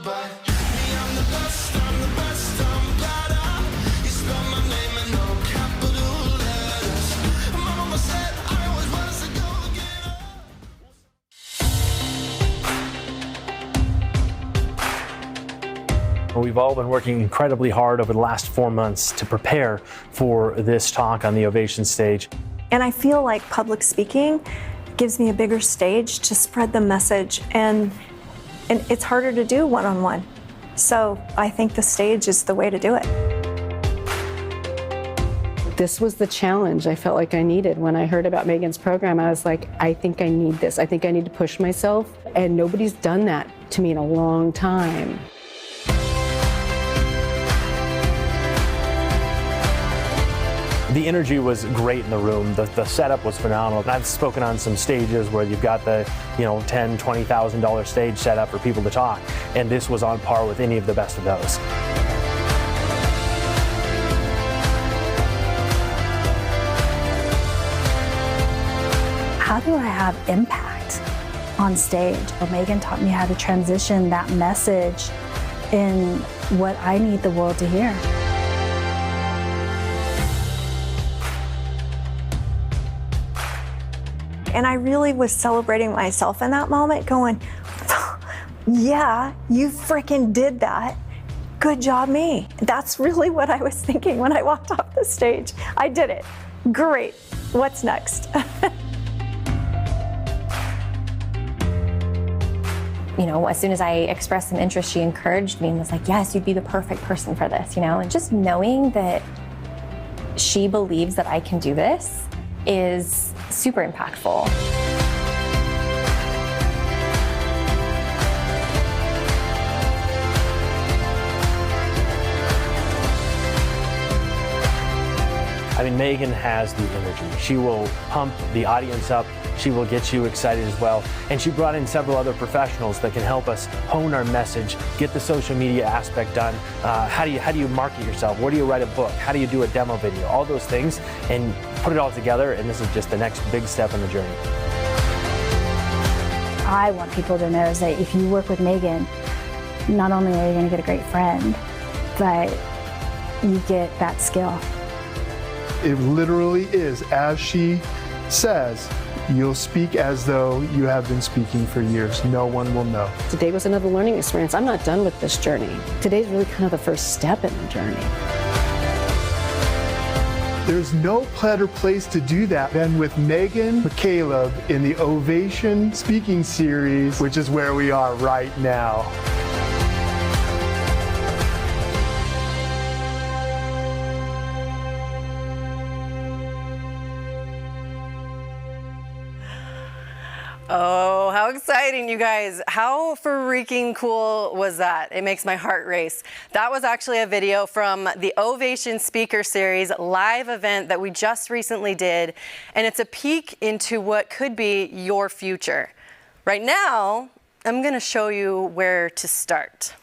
We've all been working incredibly hard over the last 4 months to prepare for this talk on the Ovation stage. And I feel like public speaking gives me a bigger stage to spread the message, and it's harder to do one-on-one. So I think the stage is the way to do it. This was the challenge I felt like I needed. When I heard about Megan's program, I was like, I think I need this. I think I need to push myself, and nobody's done that to me in a long time. The energy was great in the room. The setup was phenomenal. I've spoken on some stages where you've got the, $10,000, $20,000 stage set up for people to talk, and this was on par with any of the best of those. How do I have impact on stage? Megan taught me how to transition that message in what I need the world to hear. And I really was celebrating myself in that moment, going, yeah, you freaking did that. Good job, me. That's really what I was thinking when I walked off the stage. I did it. Great. What's next? As soon as I expressed some interest, she encouraged me and was like, yes, you'd be the perfect person for this, and just knowing that she believes that I can do this is super impactful. I mean, Megan has the energy. She will pump the audience up. She will get you excited as well. And she brought in several other professionals that can help us hone our message, get the social media aspect done. How do you market yourself? Where do you write a book? How do you do a demo video? All those things, and put it all together, and this is just the next big step in the journey. I want people to know that if you work with Megan, not only are you going to get a great friend, but you get that skill. It literally is, as she says, you'll speak as though you have been speaking for years. No one will know. Today was another learning experience. I'm not done with this journey. Today's really kind of the first step in the journey. There's no better place to do that than with Megan McCaleb in the Ovation Speaking Series, which is where we are right now. Oh, how exciting, you guys. How freaking cool was that? It makes my heart race. That was actually a video from the Ovation Speaker Series live event that we just recently did, and it's a peek into what could be your future. Right now, I'm going to show you where to start.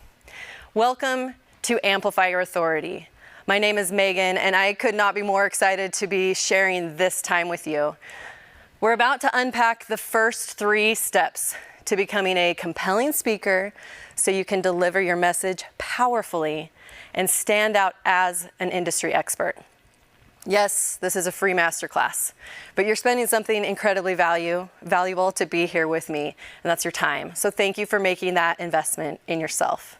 Welcome to Amplify Your Authority. My name is Megan, and I could not be more excited to be sharing this time with you. We're about to unpack the first 3 steps to becoming a compelling speaker so you can deliver your message powerfully and stand out as an industry expert. Yes, this is a free masterclass, but you're spending something incredibly valuable to be here with me, and that's your time. So thank you for making that investment in yourself.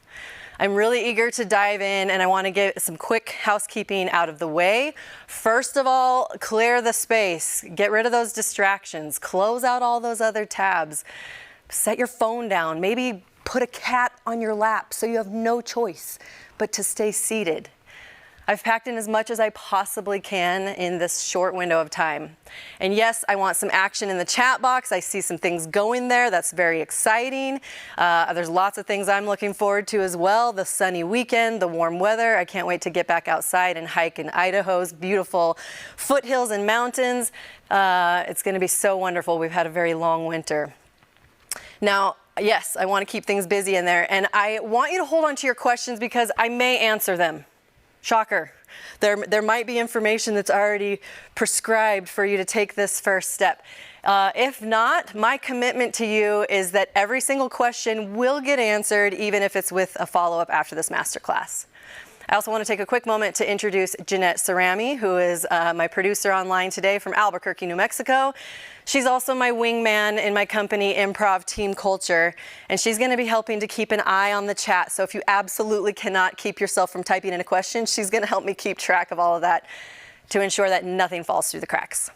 I'm really eager to dive in, and I want to get some quick housekeeping out of the way. First of all, clear the space. Get rid of those distractions. Close out all those other tabs. Set your phone down. Maybe put a cat on your lap so you have no choice but to stay seated. I've packed in as much as I possibly can in this short window of time. And yes, I want some action in the chat box. I see some things going there. That's very exciting. There's lots of things I'm looking forward to as well. The sunny weekend, the warm weather. I can't wait to get back outside and hike in Idaho's beautiful foothills and mountains. It's going to be so wonderful. We've had a very long winter. Now, yes, I want to keep things busy in there. And I want you to hold on to your questions because I may answer them. Shocker. There might be information that's already prescribed for you to take this first step. If not, my commitment to you is that every single question will get answered, even if it's with a follow-up after this masterclass. I also want to take a quick moment to introduce Jeanette Cerami, who is my producer online today from Albuquerque, New Mexico. She's also my wingman in my company, Improv Team Culture, and she's going to be helping to keep an eye on the chat. So if you absolutely cannot keep yourself from typing in a question, she's going to help me keep track of all of that to ensure that nothing falls through the cracks.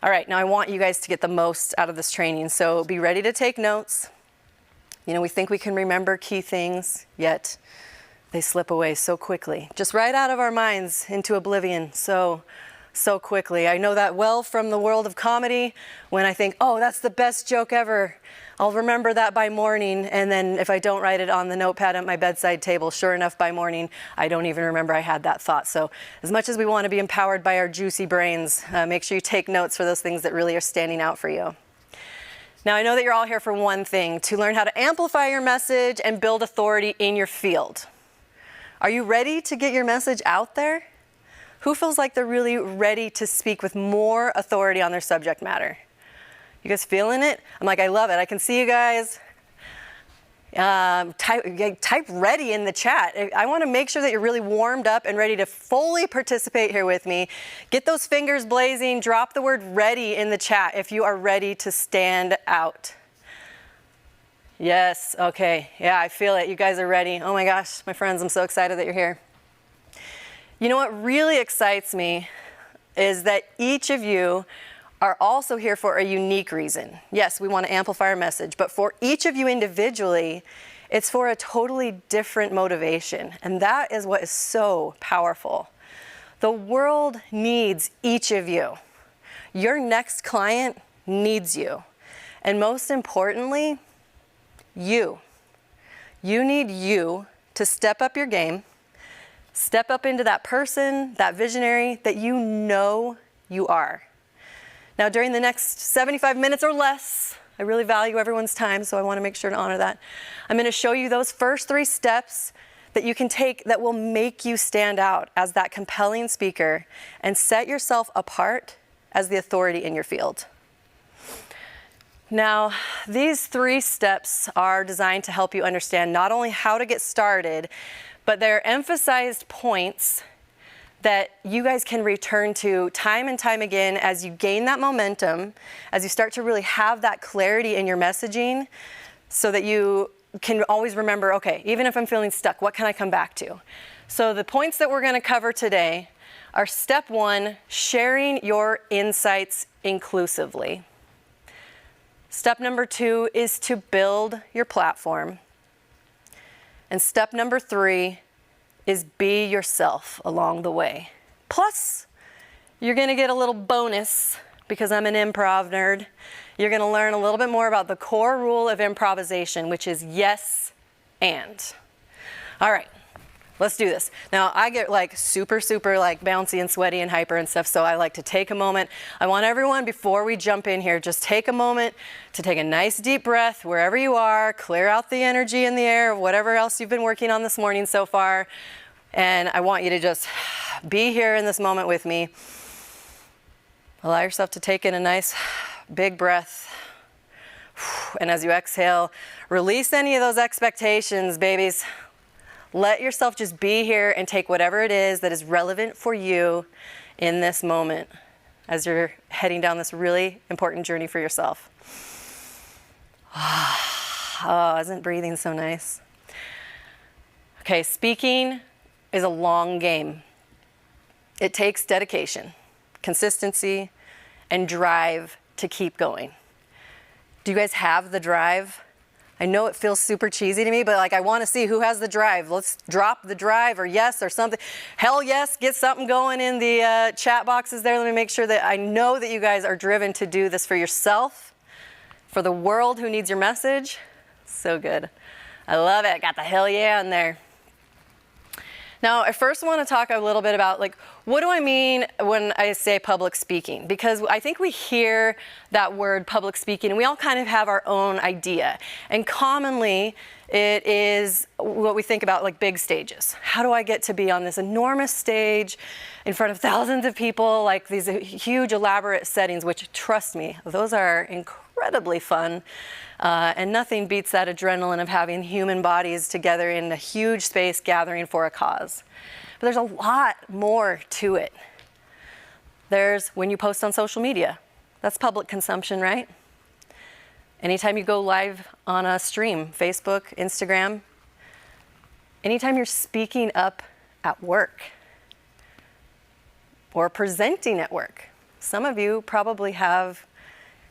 All right, now I want you guys to get the most out of this training, so be ready to take notes. You know, we think we can remember key things, yet they slip away so quickly, just right out of our minds into oblivion so quickly. I know that well from the world of comedy. When I think, oh, that's the best joke ever, I'll remember that by morning, and then if I don't write it on the notepad at my bedside table, sure enough, by morning, I don't even remember I had that thought. So as much as we want to be empowered by our juicy brains, make sure you take notes for those things that really are standing out for you. Now, I know that you're all here for one thing, to learn how to amplify your message and build authority in your field. Are you ready to get your message out there? Who feels like they're really ready to speak with more authority on their subject matter? You guys feeling it? I'm like, I love it. I can see you guys. Type ready in the chat. I want to make sure that you're really warmed up and ready to fully participate here with me. Get those fingers blazing. Drop the word ready in the chat if you are ready to stand out. Yes, okay. Yeah, I feel it. You guys are ready. Oh my gosh, my friends, I'm so excited that you're here. You know what really excites me is that each of you are also here for a unique reason. Yes, we want to amplify our message, but for each of you individually, it's for a totally different motivation. And that is what is so powerful. The world needs each of you. Your next client needs you. And most importantly, you. You need you to step up your game, step up into that person, that visionary that you know you are. Now, during the next 75 minutes or less, I really value everyone's time, so I want to make sure to honor that. I'm going to show you those first 3 steps that you can take that will make you stand out as that compelling speaker and set yourself apart as the authority in your field. Now, these 3 steps are designed to help you understand not only how to get started, but they're emphasized points that you guys can return to time and time again as you gain that momentum, as you start to really have that clarity in your messaging, so that you can always remember, okay, even if I'm feeling stuck, what can I come back to? So the points that we're going to cover today are step 1, sharing your insights inclusively. Step number 2 is to build your platform. And step number 3 is be yourself along the way. Plus, you're going to get a little bonus because I'm an improv nerd. You're going to learn a little bit more about the core rule of improvisation, which is yes and. All right, let's do this. Now, I get like super like bouncy and sweaty and hyper and stuff, so I like to take a moment. I want everyone, before we jump in here, just take a moment to take a nice deep breath wherever you are, clear out the energy in the air of whatever else you've been working on this morning so far. And I want you to just be here in this moment with me. Allow yourself to take in a nice big breath. And as you exhale, release any of those expectations, babies. Let yourself just be here and take whatever it is that is relevant for you in this moment as you're heading down this really important journey for yourself. Oh, isn't breathing so nice? Okay, speaking is a long game. It takes dedication, consistency, and drive to keep going. Do you guys have the drive? I know it feels super cheesy to me, but like I want to see who has the drive. Let's drop the drive or yes or something. Hell yes, get something going in the chat boxes there. Let me make sure that I know that you guys are driven to do this for yourself, for the world who needs your message. So good. I love it. Got the hell yeah in there. Now, I first want to talk a little bit about, like, what do I mean when I say public speaking? Because I think we hear that word public speaking and we all kind of have our own idea. And commonly, it is what we think about, like, big stages. How do I get to be on this enormous stage in front of thousands of people, like these huge elaborate settings, which, trust me, those are incredibly fun. And nothing beats that adrenaline of having human bodies together in a huge space gathering for a cause. But there's a lot more to it. There's when you post on social media. That's public consumption, right? Anytime you go live on a stream, Facebook, Instagram. Anytime you're speaking up at work or presenting at work. Some of you probably have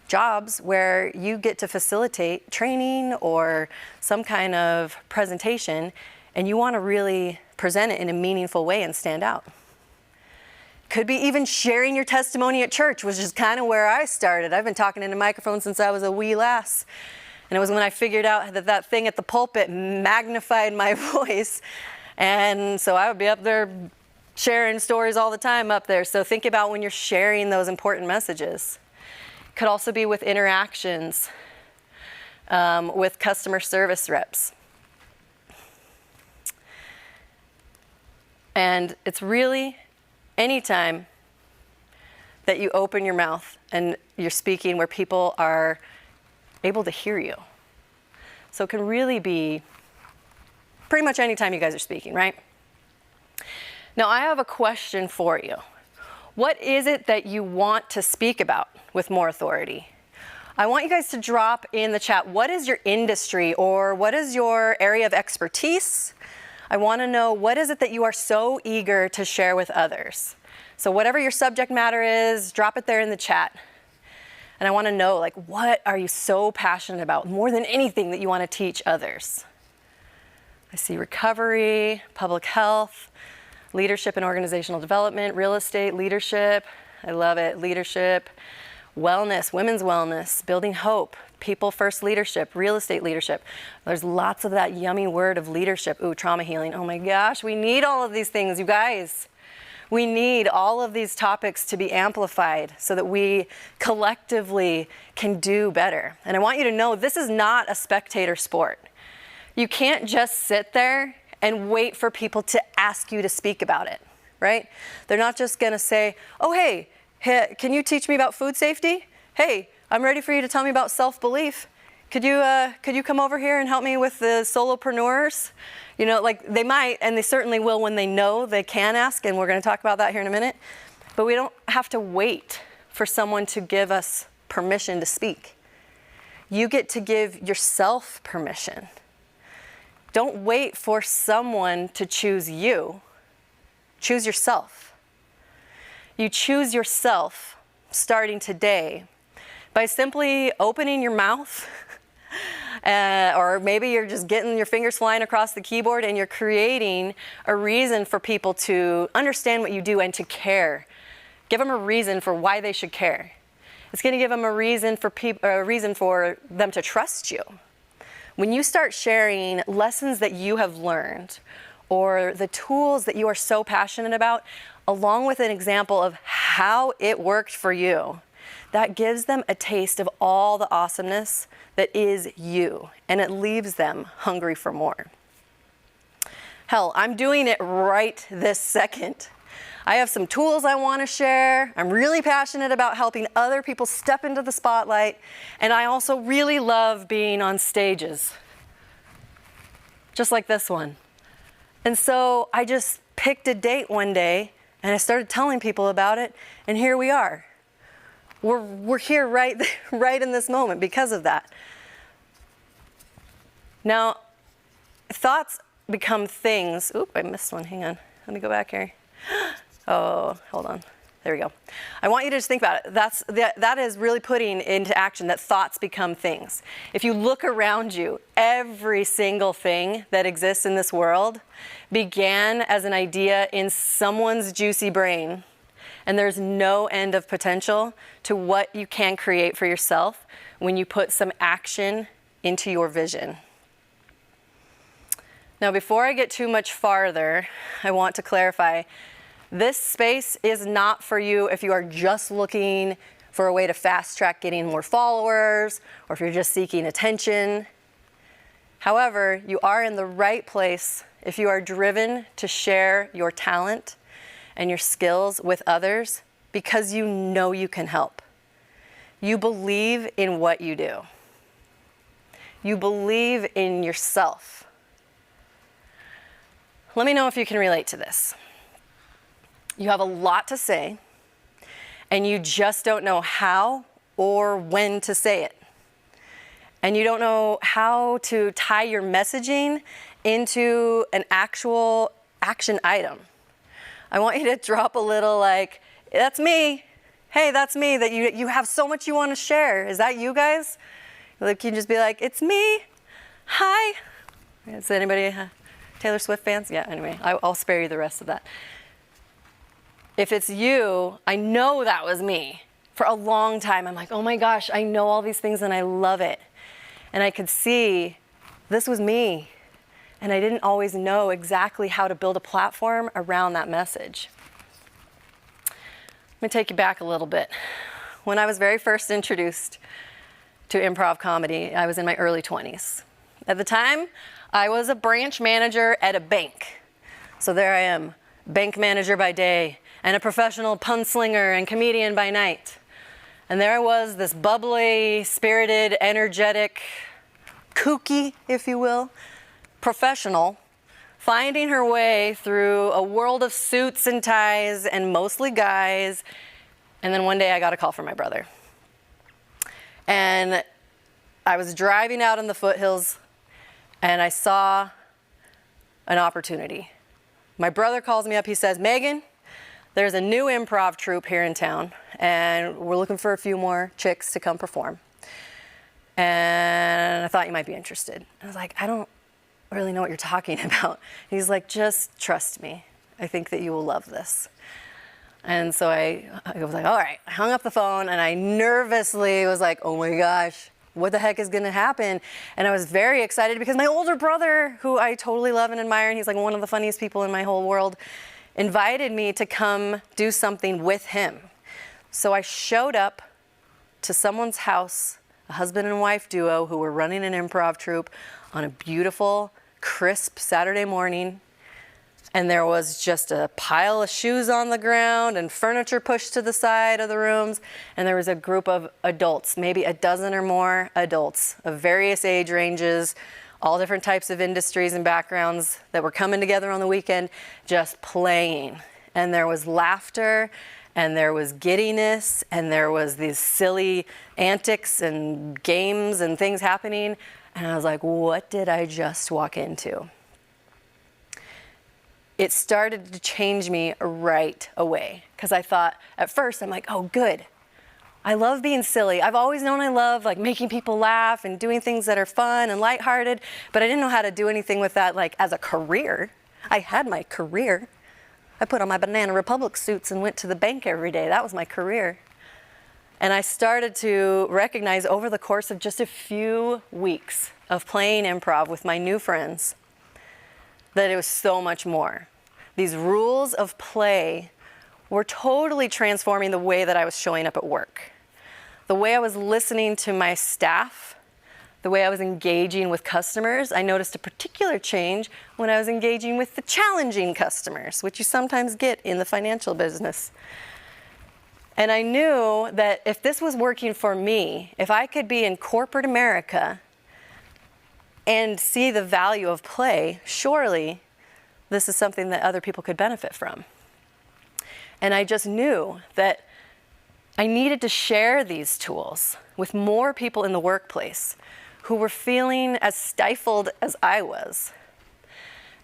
jobs where you get to facilitate training or some kind of presentation, and you want to really present it in a meaningful way and stand out. Could be even sharing your testimony at church, which is kind of where I started. I've been talking into microphones since I was a wee lass. And it was when I figured out that that thing at the pulpit magnified my voice. And so I would be up there sharing stories all the time up there. So think about when you're sharing those important messages. Could also be with interactions with customer service reps. And it's really anytime that you open your mouth and you're speaking where people are able to hear you. So it can really be pretty much anytime you guys are speaking, right? Now I have a question for you. What is it that you want to speak about with more authority? I want you guys to drop in the chat, what is your industry or what is your area of expertise? I want to know what is it that you are so eager to share with others. So whatever your subject matter is, drop it there in the chat. And I want to know, like, what are you so passionate about more than anything that you want to teach others? I see recovery, public health, leadership and organizational development, real estate, leadership. I love it. Leadership, wellness, women's wellness, building hope, people first leadership, real estate leadership. There's lots of that yummy word of leadership. Ooh, trauma healing. Oh my gosh, we need all of these things, you guys. We need all of these topics to be amplified so that we collectively can do better. And I want you to know this is not a spectator sport. You can't just sit there and wait for people to ask you to speak about it, right? They're not just gonna say, oh, hey, can you teach me about food safety? Hey, I'm ready for you to tell me about self-belief. Could you come over here and help me with the solopreneurs? You know, like they might, and they certainly will when they know they can ask, and we're gonna talk about that here in a minute. But we don't have to wait for someone to give us permission to speak. You get to give yourself permission. Don't wait for someone to choose you. Choose yourself. You choose yourself starting today by simply opening your mouth, or maybe you're just getting your fingers flying across the keyboard and you're creating a reason for people to understand what you do and to care. Give them a reason for why they should care. It's going to give them a reason for them to trust you. When you start sharing lessons that you have learned or the tools that you are so passionate about, along with an example of how it worked for you, that gives them a taste of all the awesomeness that is you, and it leaves them hungry for more. Hell, I'm doing it right this second. I have some tools I want to share. I'm really passionate about helping other people step into the spotlight, and I also really love being on stages, just like this one. And so I just picked a date one day, and I started telling people about it, and here we are. We're here right in this moment because of that. Now, thoughts become things. Oop, I missed one. Hang on. Let me go back here. Oh, hold on. There we go. I want you to just think about it. That is really putting into action that thoughts become things. If you look around you, every single thing that exists in this world began as an idea in someone's juicy brain. And there's no end of potential to what you can create for yourself when you put some action into your vision. Now, before I get too much farther, I want to clarify, this space is not for you if you are just looking for a way to fast track getting more followers, or if you're just seeking attention. However, you are in the right place if you are driven to share your talent and your skills with others because you know you can help. You believe in what you do. You believe in yourself. Let me know if you can relate to this. You have a lot to say, and you just don't know how or when to say it. And you don't know how to tie your messaging into an actual action item. I want you to drop a little like, that's me. Hey, that's me, that you have so much you want to share. Is that you guys? Like, you can just be like, it's me. Hi. Is anybody Taylor Swift fans? Yeah, anyway, I'll spare you the rest of that. If it's you, I know that was me. For a long time, I'm like, oh my gosh, I know all these things and I love it. And I could see this was me. And I didn't always know exactly how to build a platform around that message. Let me take you back a little bit. When I was very first introduced to improv comedy, I was in my early 20s. At the time, I was a branch manager at a bank. So there I am, bank manager by day, and a professional pun slinger and comedian by night. And there I was, this bubbly, spirited, energetic, kooky, if you will, professional, finding her way through a world of suits and ties and mostly guys. And then one day I got a call from my brother. And I was driving out in the foothills and I saw an opportunity. My brother calls me up, he says, Megan, there's a new improv troupe here in town and we're looking for a few more chicks to come perform. And I thought you might be interested. I was like, I don't really know what you're talking about. He's like, just trust me. I think that you will love this. And so I was like, all right. I hung up the phone and I nervously was like, oh my gosh, what the heck is gonna happen? And I was very excited because my older brother, who I totally love and admire, and he's like one of the funniest people in my whole world, invited me to come do something with him. So I showed up to someone's house, a husband and wife duo who were running an improv troupe on a beautiful, crisp Saturday morning. And there was just a pile of shoes on the ground and furniture pushed to the side of the rooms. And there was a group of adults, maybe a dozen or more adults of various age ranges, all different types of industries and backgrounds that were coming together on the weekend, just playing. And there was laughter, and there was giddiness, and there was these silly antics and games and things happening. And I was like, what did I just walk into? It started to change me right away. Because I thought, at first, I'm like, oh, good. I love being silly. I've always known I love like making people laugh and doing things that are fun and lighthearted, but I didn't know how to do anything with that like as a career. I had my career. I put on my Banana Republic suits and went to the bank every day. That was my career. And I started to recognize over the course of just a few weeks of playing improv with my new friends that it was so much more. These rules of play were totally transforming the way that I was showing up at work. The way I was listening to my staff, the way I was engaging with customers. I noticed a particular change when I was engaging with the challenging customers, which you sometimes get in the financial business. And I knew that if this was working for me, if I could be in corporate America and see the value of play, surely this is something that other people could benefit from. And I just knew that I needed to share these tools with more people in the workplace who were feeling as stifled as I was.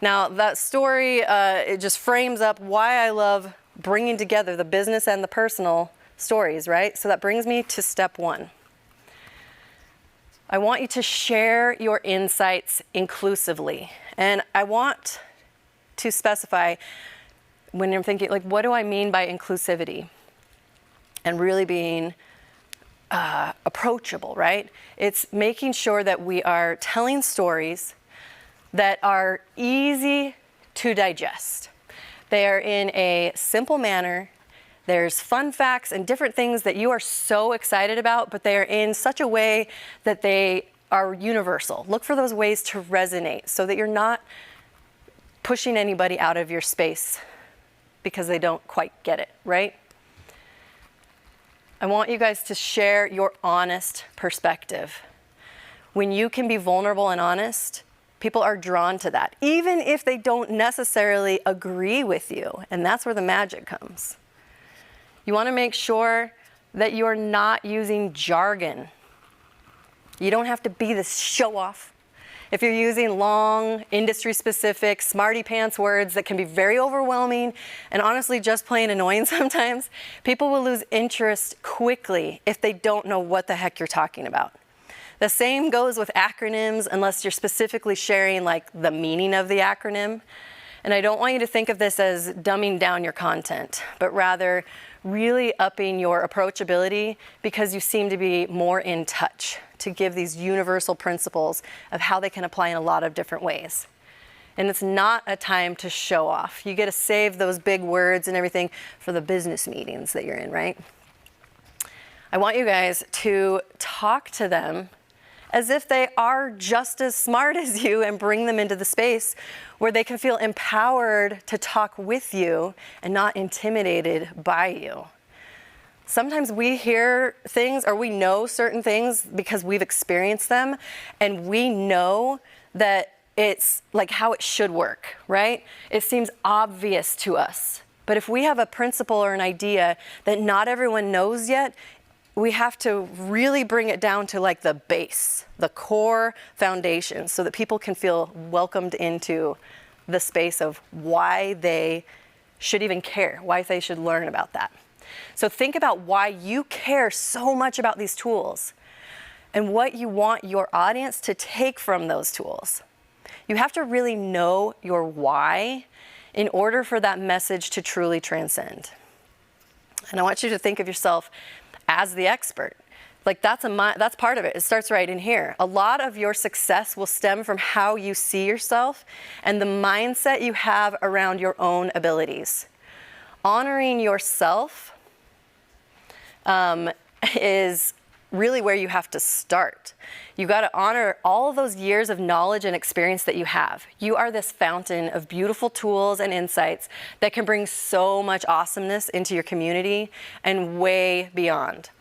Now, that story, it just frames up why I love bringing together the business and the personal stories, right? So that brings me to step one. I want you to share your insights inclusively. And I want to specify when you're thinking, like, what do I mean by inclusivity? And really being approachable, right? It's making sure that we are telling stories that are easy to digest. They are in a simple manner. There's fun facts and different things that you are so excited about, but they are in such a way that they are universal. Look for those ways to resonate so that you're not pushing anybody out of your space because they don't quite get it, right? I want you guys to share your honest perspective. When you can be vulnerable and honest, people are drawn to that, even if they don't necessarily agree with you, and that's where the magic comes. You want to make sure that you're not using jargon. You don't have to be this show-off. If you're using long, industry-specific, smarty-pants words that can be very overwhelming and honestly just plain annoying sometimes, people will lose interest quickly if they don't know what the heck you're talking about. The same goes with acronyms unless you're specifically sharing like the meaning of the acronym. And I don't want you to think of this as dumbing down your content, but rather really upping your approachability because you seem to be more in touch to give these universal principles of how they can apply in a lot of different ways. And it's not a time to show off. You get to save those big words and everything for the business meetings that you're in, right? I want you guys to talk to them as if they are just as smart as you and bring them into the space where they can feel empowered to talk with you and not intimidated by you. Sometimes we hear things or we know certain things because we've experienced them and we know that it's like how it should work, right? It seems obvious to us. But if we have a principle or an idea that not everyone knows yet, we have to really bring it down to like the base, the core foundation, so that people can feel welcomed into the space of why they should even care, why they should learn about that. So think about why you care so much about these tools and what you want your audience to take from those tools. You have to really know your why in order for that message to truly transcend. And I want you to think of yourself as the expert. Like that's part of it. It starts right in here. A lot of your success will stem from how you see yourself and the mindset you have around your own abilities. Honoring yourself is really where you have to start. You got to honor all of those years of knowledge and experience that you have. You are this fountain of beautiful tools and insights that can bring so much awesomeness into your community and way beyond.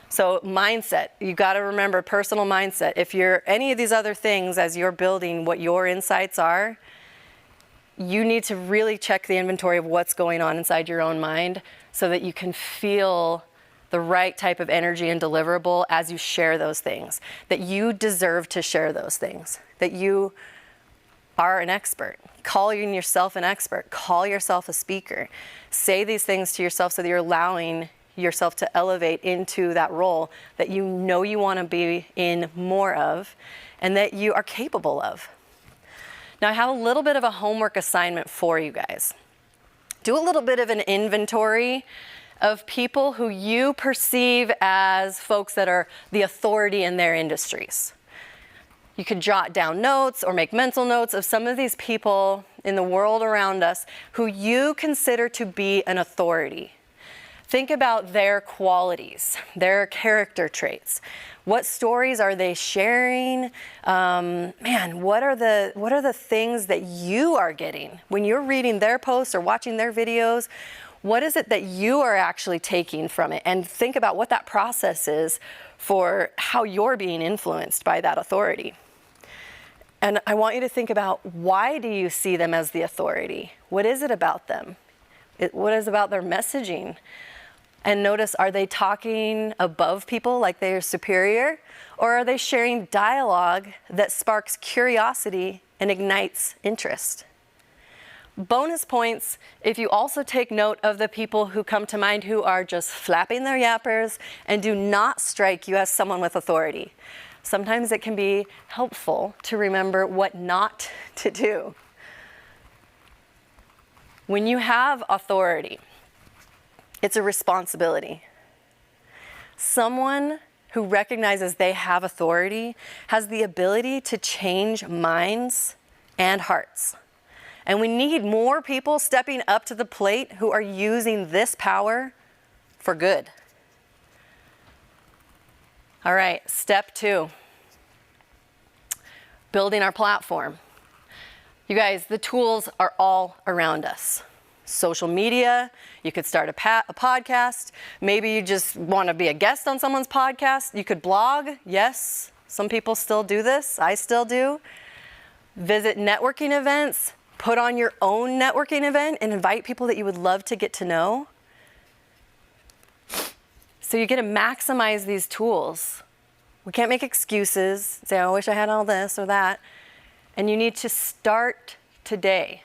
So mindset, you got to remember personal mindset. If you're any of these other things as you're building what your insights are, you need to really check the inventory of what's going on inside your own mind so that you can feel the right type of energy and deliverable as you share those things, that you deserve to share those things, that you are an expert. Call yourself an expert. Call yourself a speaker. Say these things to yourself so that you're allowing yourself to elevate into that role that you know you want to be in more of and that you are capable of. Now I have a little bit of a homework assignment for you guys. Do a little bit of an inventory of people who you perceive as folks that are the authority in their industries. You could jot down notes or make mental notes of some of these people in the world around us who you consider to be an authority. Think about their qualities, their character traits. What stories are they sharing? What are the things that you are getting when you're reading their posts or watching their videos? What is it that you are actually taking from it? And think about what that process is for how you're being influenced by that authority. And I want you to think about, why do you see them as the authority? What is it about them? What is about their messaging? And notice, are they talking above people like they are superior? Or are they sharing dialogue that sparks curiosity and ignites interest? Bonus points if you also take note of the people who come to mind who are just flapping their yappers and do not strike you as someone with authority. Sometimes it can be helpful to remember what not to do. When you have authority, it's a responsibility. Someone who recognizes they have authority has the ability to change minds and hearts. And we need more people stepping up to the plate who are using this power for good. All right, step 2. Building our platform. You guys, the tools are all around us. Social media, you could start a podcast. Maybe you just want to be a guest on someone's podcast. You could blog. Yes, some people still do this. I still do. Visit networking events. Put on your own networking event and invite people that you would love to get to know. So you get to maximize these tools. We can't make excuses, say, I wish I had all this or that. And you need to start today.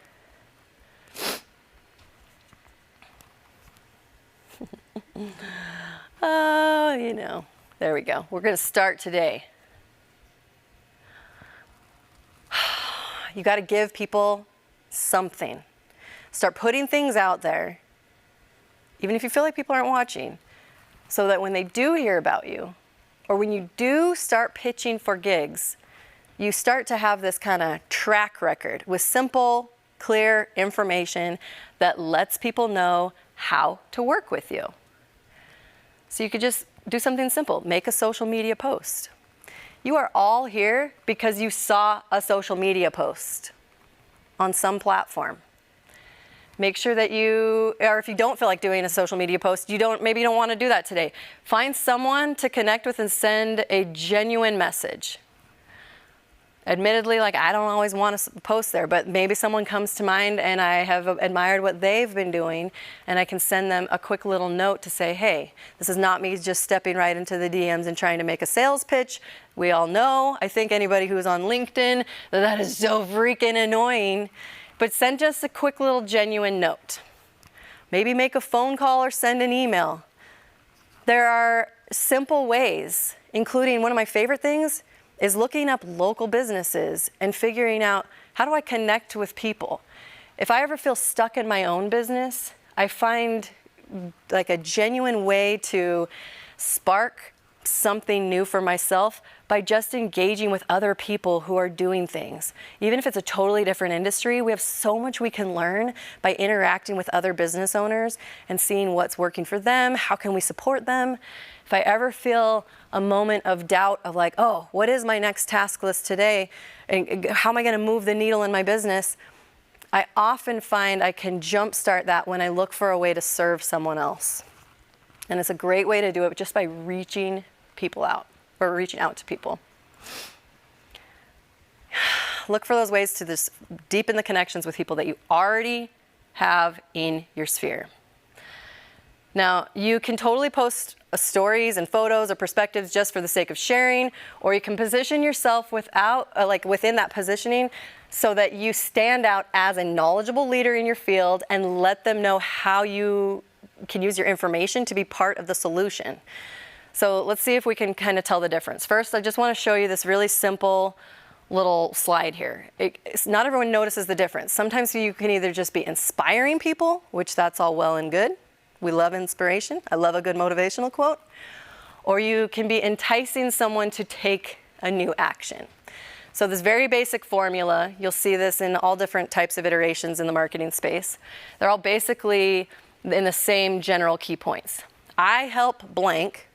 Oh, there we go. We're going to start today. You got to give people something. Start putting things out there, even if you feel like people aren't watching, so that when they do hear about you, or when you do start pitching for gigs, you start to have this kind of track record with simple, clear information that lets people know how to work with you. So you could just do something simple. Make a social media post. You are all here because you saw a social media post on some platform. Make sure that or if you don't feel like doing a social media post, maybe you don't want to do that today. Find someone to connect with and send a genuine message. Admittedly, I don't always want to post there, but maybe someone comes to mind and I have admired what they've been doing, and I can send them a quick little note to say, hey, this is not me just stepping right into the DMs and trying to make a sales pitch. We all know, I think anybody who's on LinkedIn, that is so freaking annoying. But send just a quick little genuine note. Maybe make a phone call or send an email. There are simple ways, including one of my favorite things is looking up local businesses and figuring out, how do I connect with people? If I ever feel stuck in my own business, I find a genuine way to spark something new for myself by just engaging with other people who are doing things. Even if it's a totally different industry, we have so much we can learn by interacting with other business owners and seeing what's working for them, how can we support them. If I ever feel a moment of doubt of oh, what is my next task list today? And how am I going to move the needle in my business? I often find I can jumpstart that when I look for a way to serve someone else. And it's a great way to do it just by reaching people out, or reaching out to people. Look for those ways to just deepen the connections with people that you already have in your sphere. Now, you can totally post stories and photos or perspectives just for the sake of sharing, or you can position yourself within that positioning so that you stand out as a knowledgeable leader in your field and let them know how you can use your information to be part of the solution. So let's see if we can kind of tell the difference. First, I just want to show you this really simple little slide here. Not everyone notices the difference. Sometimes you can either just be inspiring people, which that's all well and good. We love inspiration. I love a good motivational quote. Or you can be enticing someone to take a new action. So this very basic formula, you'll see this in all different types of iterations in the marketing space. They're all basically in the same general key points. I help blank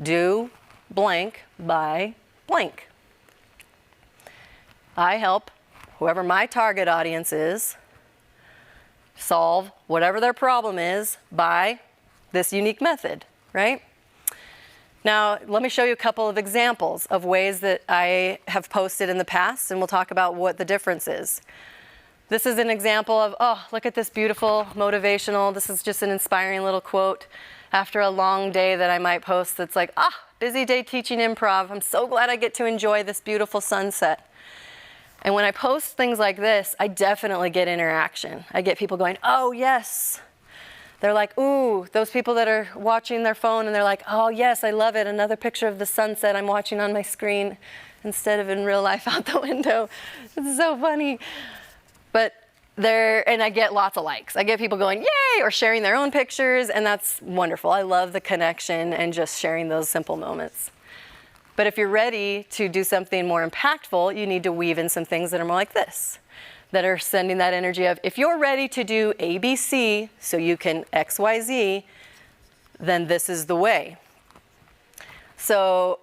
do blank by blank. I help whoever my target audience is solve whatever their problem is by this unique method, right? Now, let me show you a couple of examples of ways that I have posted in the past, and we'll talk about what the difference is. This is an example of, oh, look at this beautiful motivational, this is just an inspiring little quote after a long day that I might post that's busy day teaching improv. I'm so glad I get to enjoy this beautiful sunset. And when I post things like this, I definitely get interaction. I get people going, oh, yes. They're like, ooh, those people that are watching their phone and they're like, oh, yes, I love it. Another picture of the sunset I'm watching on my screen instead of in real life out the window. It's so funny. And I get lots of likes. I get people going, yay, or sharing their own pictures, and that's wonderful. I love the connection and just sharing those simple moments. But if you're ready to do something more impactful, you need to weave in some things that are more like this. that are sending that energy of, if you're ready to do ABC so you can XYZ, then this is the way. So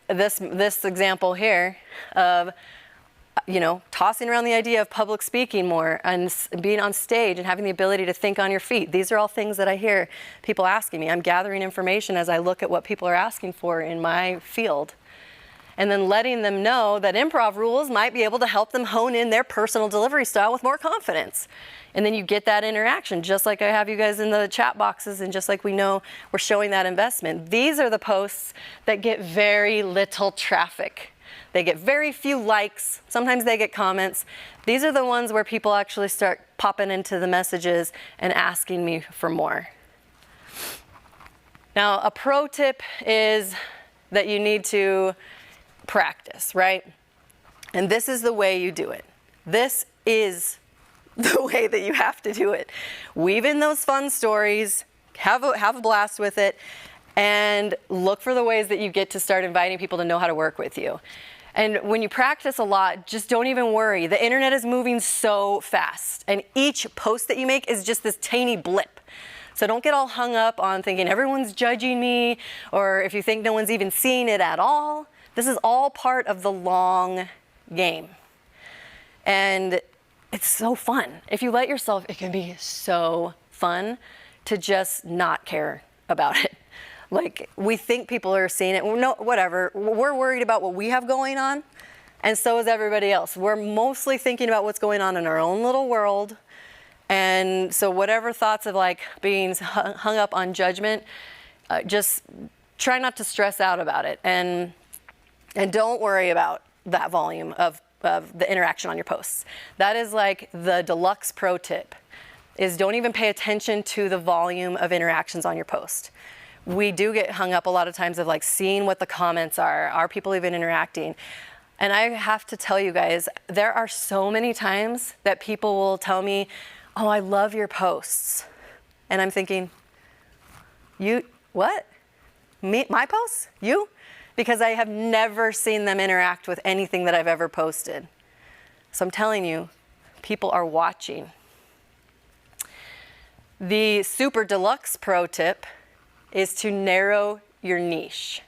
this example here of, tossing around the idea of public speaking more and being on stage and having the ability to think on your feet. These are all things that I hear people asking me. I'm gathering information as I look at what people are asking for in my field. And then letting them know that improv rules might be able to help them hone in their personal delivery style with more confidence. And then you get that interaction, just like I have you guys in the chat boxes, and just like we know we're showing that investment. These are the posts that get very little traffic. They get very few likes. Sometimes they get comments. These are the ones where people actually start popping into the messages and asking me for more. Now, a pro tip is that you need to practice, right? And this is the way you do it. This is the way that you have to do it. Weave in those fun stories, have a blast with it, and look for the ways that you get to start inviting people to know how to work with you. And when you practice a lot, just don't even worry. The internet is moving so fast, and each post that you make is just this tiny blip. So don't get all hung up on thinking everyone's judging me, or if you think no one's even seeing it at all. This is all part of the long game. And it's so fun. If you let yourself, it can be so fun to just not care about it. Like, we think people are seeing it. No, whatever. We're worried about what we have going on, and so is everybody else. We're mostly thinking about what's going on in our own little world. And so whatever thoughts of like being hung up on judgment, just try not to stress out about it. And don't worry about that volume of the interaction on your posts. That is like the deluxe pro tip, is don't even pay attention to the volume of interactions on your post. We do get hung up a lot of times of like seeing what the comments are. Are people even interacting? And I have to tell you guys, there are so many times that people will tell me, oh, I love your posts. And I'm thinking, you, what? Me, my posts? You? Because I have never seen them interact with anything that I've ever posted. So I'm telling you, people are watching. The super deluxe pro tip is to narrow your niche.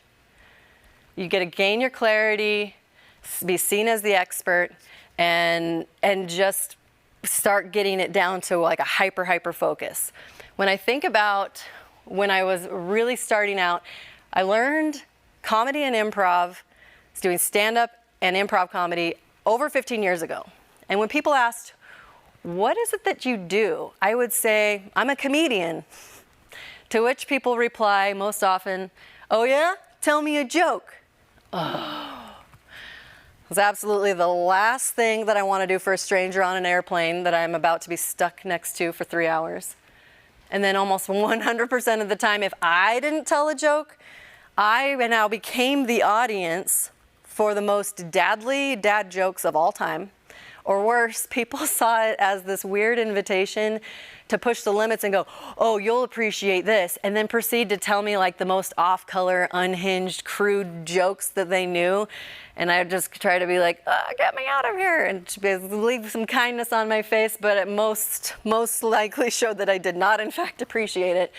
You get to gain your clarity, be seen as the expert, and just start getting it down to like a hyper focus. When I think about when I was really starting out, I learned comedy and improv. I was doing stand-up and improv comedy over 15 years ago. And when people asked, what is it that you do? I would say, I'm a comedian. To which people reply most often, oh yeah? Tell me a joke. Oh. It's absolutely the last thing that I want to do for a stranger on an airplane that I'm about to be stuck next to for 3 hours. And then almost 100% of the time, if I didn't tell a joke, I now became the audience for the most dadly dad jokes of all time. Or worse, people saw it as this weird invitation to push the limits and go, oh, you'll appreciate this, and then proceed to tell me like the most off-color, unhinged, crude jokes that they knew. And I just try to be like, get me out of here, and leave some kindness on my face, but it most likely showed that I did not, in fact, appreciate it.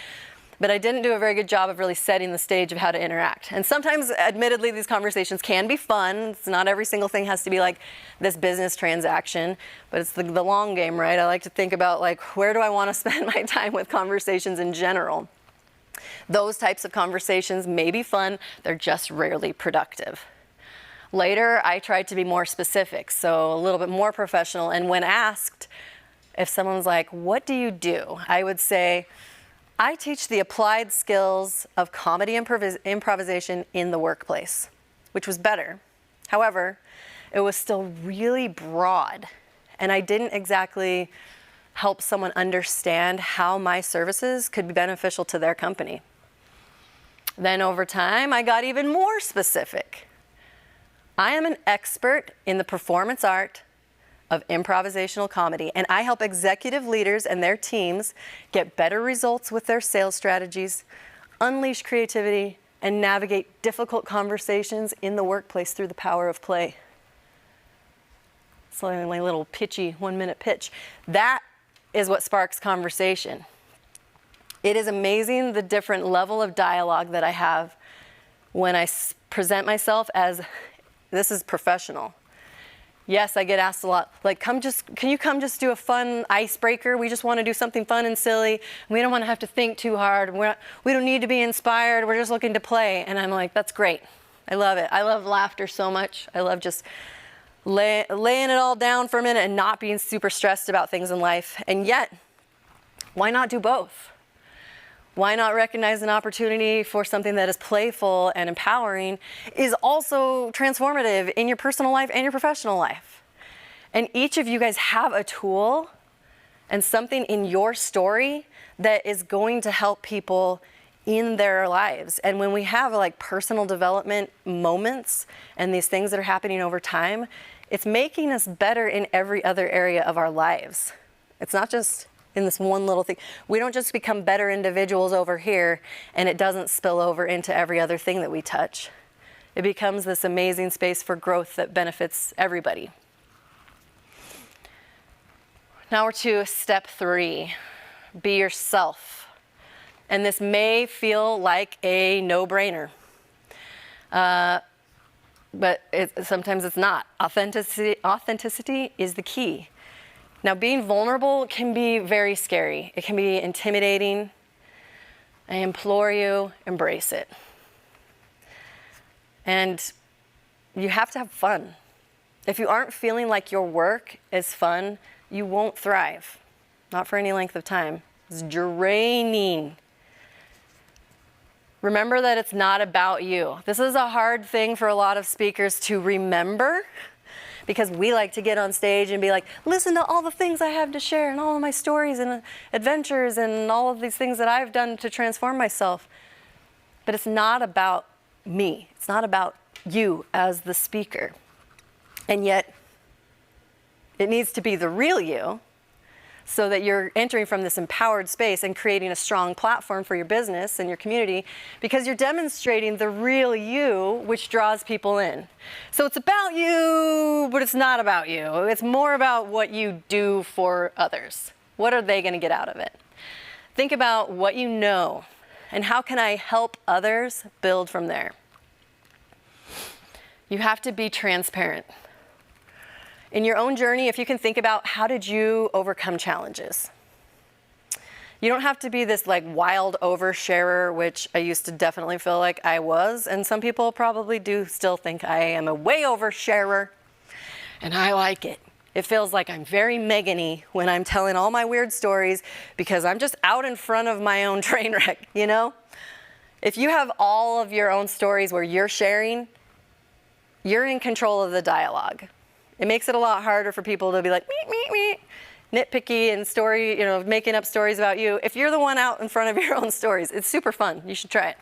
But I didn't do a very good job of really setting the stage of how to interact. And sometimes, admittedly, these conversations can be fun. It's not every single thing has to be like this business transaction, but it's the long game, right? I like to think about like, where do I want to spend my time with conversations in general? Those types of conversations may be fun. They're just rarely productive. Later, I tried to be more specific, so a little bit more professional. And when asked, if someone's like, what do you do? I would say, I teach the applied skills of comedy improvisation in the workplace, which was better. However, it was still really broad, and I didn't exactly help someone understand how my services could be beneficial to their company. Then over time, I got even more specific. I am an expert in the performance art of improvisational comedy, and I help executive leaders and their teams get better results with their sales strategies, unleash creativity, and navigate difficult conversations in the workplace through the power of play. It's like my little pitchy 1-minute pitch. That is what sparks conversation. It is amazing the different level of dialogue that I have when I present myself as, this is professional. Yes, I get asked a lot, like, can you come just do a fun icebreaker? We just want to do something fun and silly. We don't want to have to think too hard. We don't need to be inspired. We're just looking to play. And I'm like, that's great. I love it. I love laughter so much. I love just laying it all down for a minute and not being super stressed about things in life. And yet, why not do both? Why not recognize an opportunity for something that is playful and empowering is also transformative in your personal life and your professional life? And each of you guys have a tool and something in your story that is going to help people in their lives. And when we have like personal development moments and these things that are happening over time, it's making us better in every other area of our lives. It's not just in this one little thing. We don't just become better individuals over here and it doesn't spill over into every other thing that we touch. It becomes this amazing space for growth that benefits everybody. Now we're to step 3, be yourself. And this may feel like a no-brainer, but sometimes it's not. Authenticity is the key. Now, being vulnerable can be very scary. It can be intimidating. I implore you, embrace it. And you have to have fun. If you aren't feeling like your work is fun, you won't thrive. Not for any length of time. It's draining. Remember that it's not about you. This is a hard thing for a lot of speakers to remember, because we like to get on stage and be like, listen to all the things I have to share and all of my stories and adventures and all of these things that I've done to transform myself. But it's not about me. It's not about you as the speaker. And yet, it needs to be the real you, so that you're entering from this empowered space and creating a strong platform for your business and your community, because you're demonstrating the real you, which draws people in. So it's about you, but it's not about you. It's more about what you do for others. What are they going to get out of it? Think about what you know and how can I help others build from there. You have to be transparent. In your own journey, if you can think about how did you overcome challenges? You don't have to be this like wild oversharer, which I used to definitely feel like I was. And some people probably do still think I am a way oversharer. And I like it. It feels like I'm very Megan-y when I'm telling all my weird stories, because I'm just out in front of my own train wreck, you know? If you have all of your own stories where you're sharing, you're in control of the dialogue. It makes it a lot harder for people to be like, nitpicky and story, making up stories about you. If you're the one out in front of your own stories, it's super fun. You should try it.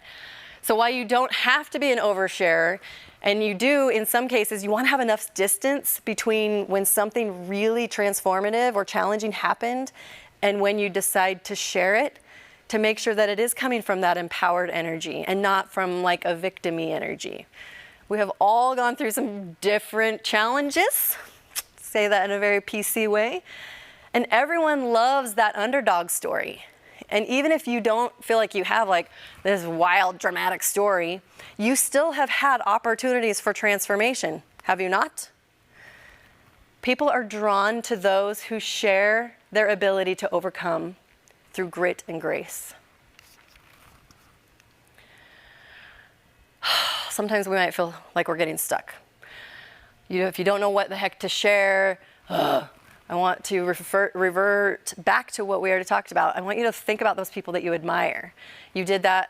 So while you don't have to be an oversharer, and you do, in some cases, you want to have enough distance between when something really transformative or challenging happened and when you decide to share it, to make sure that it is coming from that empowered energy and not from like a victim-y energy. We have all gone through some different challenges, say that in a very PC way, and everyone loves that underdog story. And even if you don't feel like you have like this wild, dramatic story, you still have had opportunities for transformation, have you not? People are drawn to those who share their ability to overcome through grit and grace. Sometimes we might feel like we're getting stuck. If you don't know what the heck to share, I want to revert back to what we already talked about. I want you to think about those people that you admire. You did that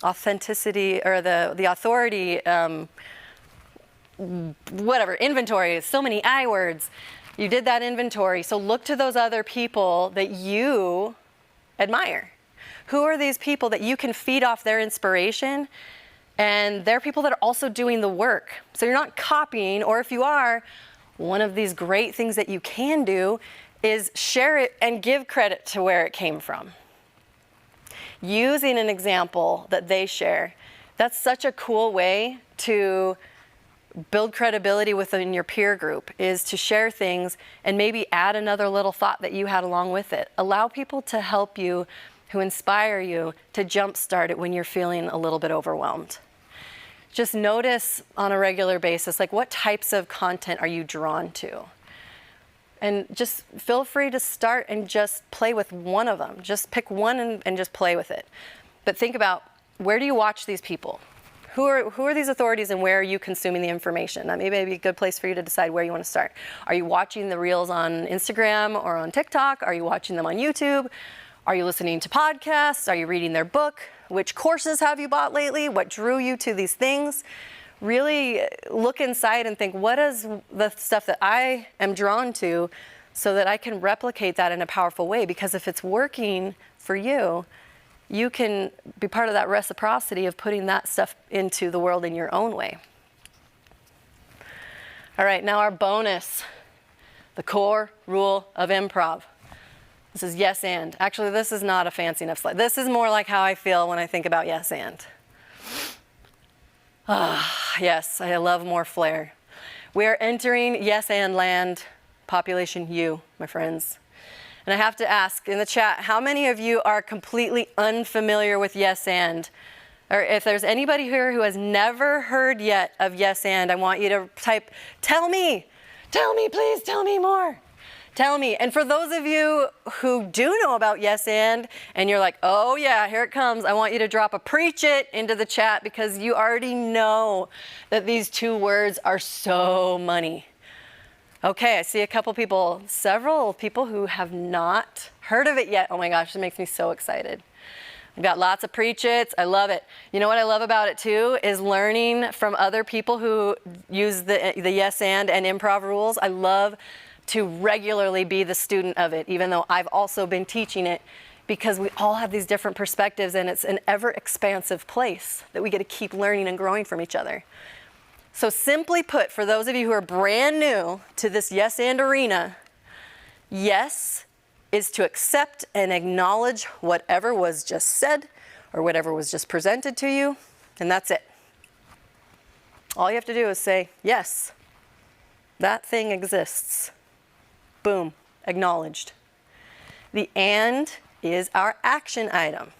authenticity or the authority, inventory, so many I words. You did that inventory. So look to those other people that you admire. Who are these people that you can feed off their inspiration? And they're people that are also doing the work. So you're not copying, or if you are, one of these great things that you can do is share it and give credit to where it came from. Using an example that they share, that's such a cool way to build credibility within your peer group is to share things and maybe add another little thought that you had along with it. Allow people to help you, who inspire you to jumpstart it when you're feeling a little bit overwhelmed. Just notice on a regular basis, like, what types of content are you drawn to? And just feel free to start and just play with one of them. Just pick one and just play with it. But think about, where do you watch these people? Who are these authorities, and where are you consuming the information? That may be a good place for you to decide where you want to start. Are you watching the reels on Instagram or on TikTok? Are you watching them on YouTube? Are you listening to podcasts? Are you reading their book? Which courses have you bought lately? What drew you to these things? Really look inside and think, what is the stuff that I am drawn to, so that I can replicate that in a powerful way? Because if it's working for you, you can be part of that reciprocity of putting that stuff into the world in your own way. All right, now our bonus, the core rule of improv. This is yes and. Actually, this is not a fancy enough slide. This is more like how I feel when I think about yes and. Yes, I love more flair. We are entering yes and land, population you, my friends. And I have to ask in the chat, how many of you are completely unfamiliar with yes and? Or if there's anybody here who has never heard yet of yes and, I want you to type, tell me, please tell me more. Tell me. And for those of you who do know about yes and you're like, oh yeah, here it comes, I want you to drop a preach it into the chat, because you already know that these two words are so money. Okay, I see a couple people, several people who have not heard of it yet. Oh my gosh, it makes me so excited. We've got lots of preach-its. I love it. You know what I love about it too is learning from other people who use the yes and improv rules. I love to regularly be the student of it, even though I've also been teaching it, because we all have these different perspectives, and it's an ever expansive place that we get to keep learning and growing from each other. So simply put, for those of you who are brand new to this yes and arena, yes is to accept and acknowledge whatever was just said or whatever was just presented to you, and that's it. All you have to do is say, yes, that thing exists. Boom, acknowledged. The and is our action item.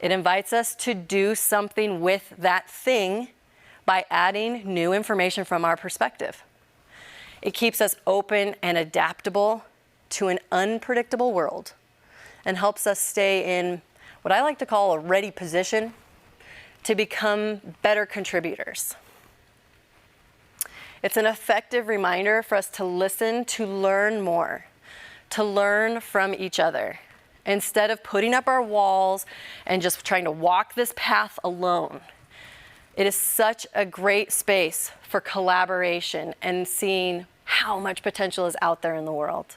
It invites us to do something with that thing by adding new information from our perspective. It keeps us open and adaptable to an unpredictable world, and helps us stay in what I like to call a ready position to become better contributors. It's an effective reminder for us to listen, to learn more, to learn from each other, instead of putting up our walls and just trying to walk this path alone. It is such a great space for collaboration and seeing how much potential is out there in the world.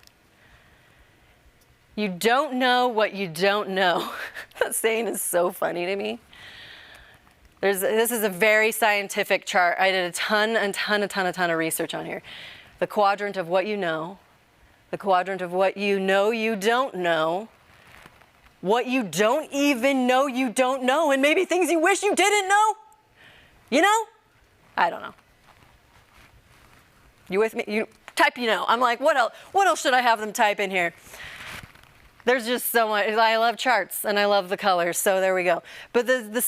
You don't know what you don't know. That saying is so funny to me. This is a very scientific chart. I did a ton of research on here. The quadrant of what you know, the quadrant of what you know you don't know, what you don't even know you don't know, and maybe things you wish you didn't know. You know? I don't know. You with me? You type you know. I'm like, what else should I have them type in here? There's just so much. I love charts and I love the colors, so there we go. But the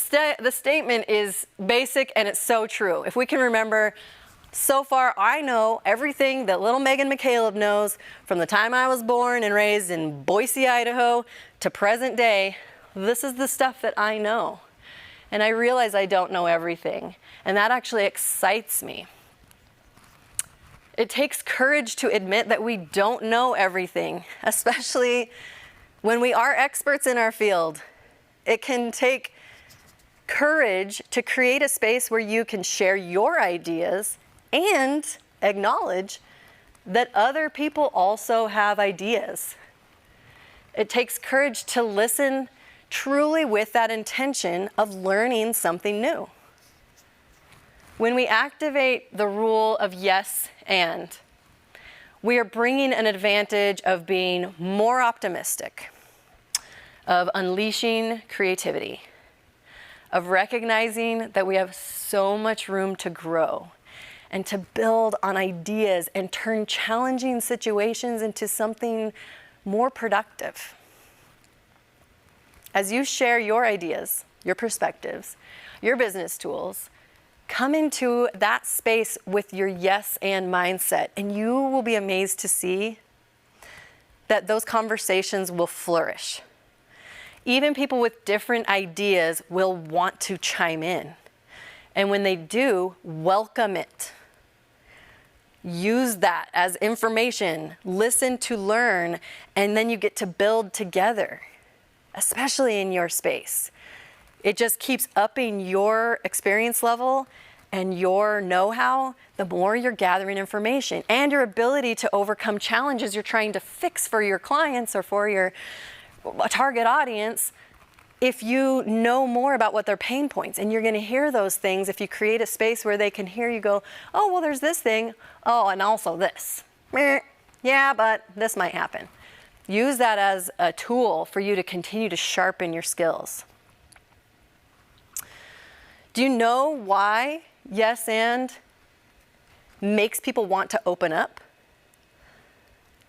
statement is basic, and it's so true. If we can remember, so far I know everything that little Megan McCaleb knows from the time I was born and raised in Boise, Idaho to present day. This is the stuff that I know. And I realize I don't know everything, and that actually excites me. It takes courage to admit that we don't know everything, especially when we are experts in our field. It can take courage to create a space where you can share your ideas and acknowledge that other people also have ideas. It takes courage to listen truly with that intention of learning something new. When we activate the rule of yes and, we are bringing an advantage of being more optimistic, of unleashing creativity, of recognizing that we have so much room to grow, and to build on ideas and turn challenging situations into something more productive. As you share your ideas, your perspectives, your business tools, come into that space with your yes and mindset, and you will be amazed to see that those conversations will flourish. Even people with different ideas will want to chime in. And when they do, welcome it. Use that as information, listen to learn, and then you get to build together, especially in your space. It just keeps upping your experience level and your know-how the more you're gathering information, and your ability to overcome challenges you're trying to fix for your clients or for your target audience. If you know more about what their pain points, and you're going to hear those things if you create a space where they can hear you go, oh, well, there's this thing. Oh, and also this. Yeah, but this might happen. Use that as a tool for you to continue to sharpen your skills. Do you know why yes and makes people want to open up?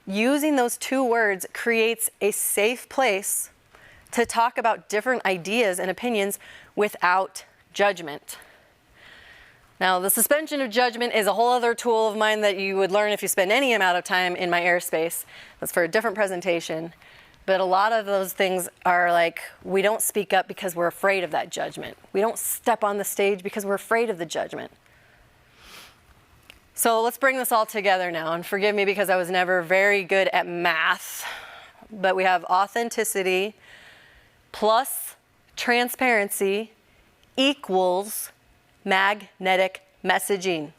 Using those two words creates a safe place to talk about different ideas and opinions without judgment. Now, the suspension of judgment is a whole other tool of mine that you would learn if you spend any amount of time in my airspace. That's for a different presentation. But a lot of those things are like, we don't speak up because we're afraid of that judgment. We don't step on the stage because we're afraid of the judgment. So let's bring this all together now. And forgive me because I was never very good at math. But we have authenticity plus transparency equals magnetic messaging.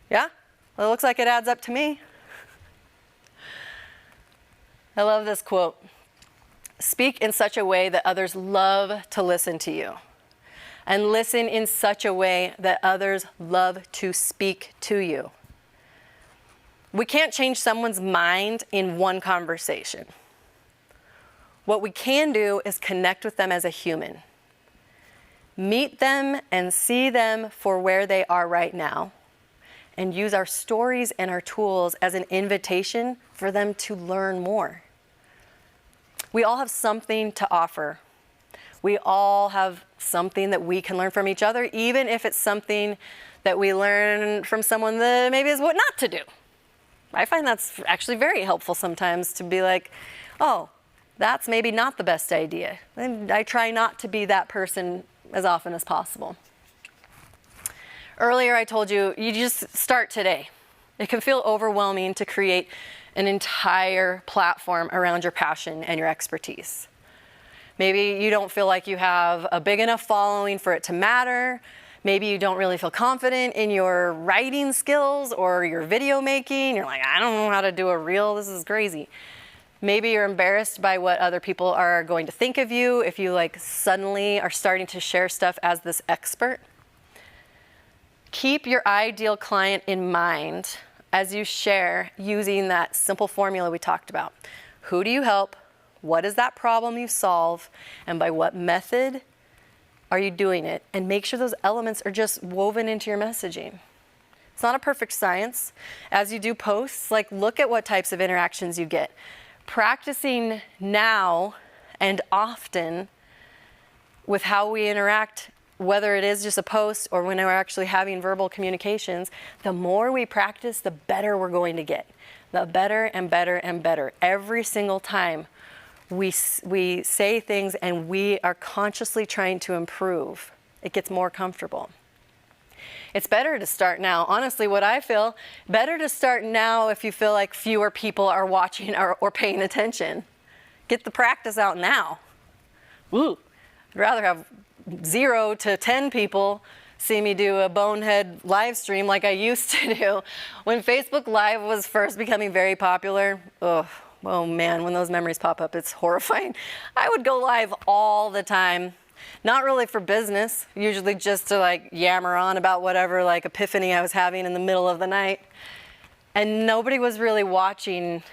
Yeah? Well, it looks like it adds up to me. I love this quote. Speak in such a way that others love to listen to you. And listen in such a way that others love to speak to you. We can't change someone's mind in one conversation. What we can do is connect with them as a human. Meet them and see them for where they are right now. And use our stories and our tools as an invitation for them to learn more. We all have something to offer. We all have something that we can learn from each other, even if it's something that we learn from someone that maybe is what not to do. I find that's actually very helpful sometimes to be like, oh, that's maybe not the best idea. And I try not to be that person as often as possible. Earlier I told you, you just start today. It can feel overwhelming to create an entire platform around your passion and your expertise. Maybe you don't feel like you have a big enough following for it to matter. Maybe you don't really feel confident in your writing skills or your video making. You're like, I don't know how to do a reel, this is crazy. Maybe you're embarrassed by what other people are going to think of you if you like suddenly are starting to share stuff as this expert. Keep your ideal client in mind as you share using that simple formula we talked about. Who do you help? What is that problem you solve? And by what method are you doing it? And make sure those elements are just woven into your messaging. It's not a perfect science. As you do posts, like look at what types of interactions you get. Practicing now and often with how we interact, whether it is just a post or when we're actually having verbal communications, the more we practice, the better we're going to get. The better and better and better. Every single time we say things and we are consciously trying to improve, it gets more comfortable. It's better to start now. Honestly, what I feel, better to start now if you feel like fewer people are watching or paying attention. Get the practice out now. Ooh, I'd rather have 0 to 10 people see me do a bonehead live stream like I used to do. When Facebook Live was first becoming very popular, oh man, when those memories pop up, it's horrifying. I would go live all the time. Not really for business, usually just to like yammer on about whatever like epiphany I was having in the middle of the night. And nobody was really watching